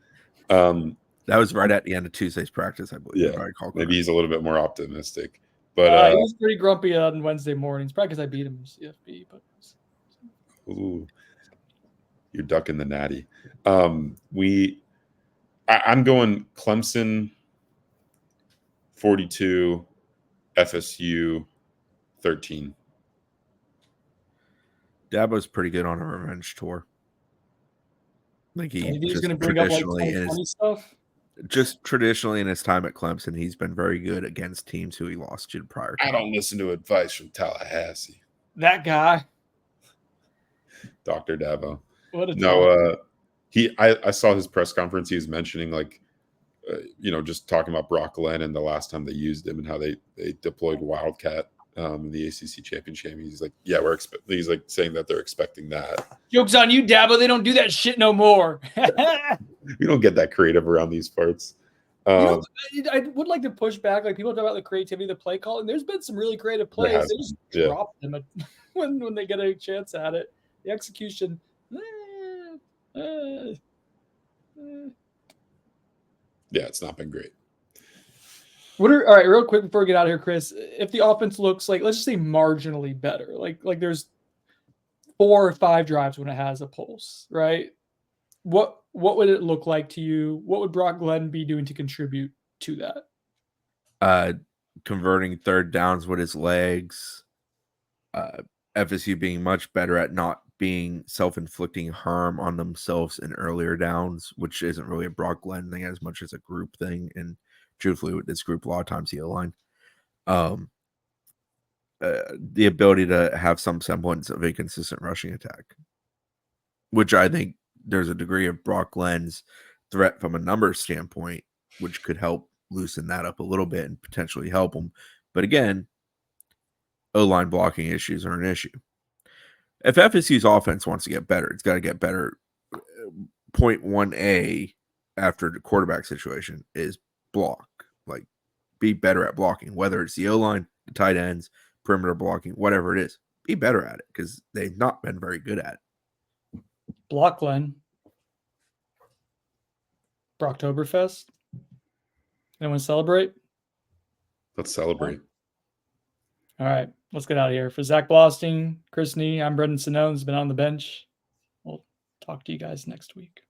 Speaker 2: That was right at the end of Tuesday's practice, I believe.
Speaker 3: Yeah, maybe he's a little bit more optimistic. But
Speaker 1: he was pretty grumpy on Wednesday mornings, probably because I beat him in CFB. But
Speaker 3: ooh, you're ducking the natty. I'm going Clemson 42, FSU 13.
Speaker 2: Dabo's pretty good on a revenge tour. Like
Speaker 1: he's going to bring up like 2020 stuff.
Speaker 2: Just traditionally in his time at Clemson, he's been very good against teams who he lost to prior.
Speaker 3: I don't listen to advice from Tallahassee.
Speaker 1: That guy,
Speaker 3: Dr. Dabo.
Speaker 1: What a
Speaker 3: I saw his press conference. He was mentioning just talking about Brock Glenn and the last time they used him and how they deployed Wildcat in the ACC championship. He's like, yeah, he's like saying that they're expecting that.
Speaker 1: Joke's on you, Dabo. They don't do that shit no more.
Speaker 3: We don't get that creative around these parts.
Speaker 1: I would like to push back. Like, people talk about the creativity of the play call, and there's been some really creative plays. They just drop them when they get a chance at it. The execution.
Speaker 3: Yeah, it's not been great.
Speaker 1: All right, real quick before we get out of here, Chris, if the offense looks like, let's just say marginally better, like there's 4 or 5 drives when it has a pulse, right? what would it look like to you? What would Brock Glenn be doing to contribute to that?
Speaker 2: Converting third downs with his legs. FSU being much better at not being self-inflicting harm on themselves in earlier downs, which isn't really a Brock Glenn thing as much as a group thing. And truthfully, with this group, a lot of times the O-line. The ability to have some semblance of a consistent rushing attack, which I think there's a degree of Brock Glenn's threat from a numbers standpoint, which could help loosen that up a little bit and potentially help them. But again, O-line blocking issues are an issue. If FSU's offense wants to get better, it's got to get better. Point 1A after the quarterback situation is block. Like, be better at blocking, whether it's the O-line, the tight ends, perimeter blocking, whatever it is. Be better at it because they've not been very good at it.
Speaker 1: Block Glenn. Brocktoberfest. Anyone celebrate?
Speaker 3: Let's celebrate.
Speaker 1: All right, let's get out of here. For Zach Blosting, Chris Nee, I'm Brendan Sinone, has been on the bench. We'll talk to you guys next week.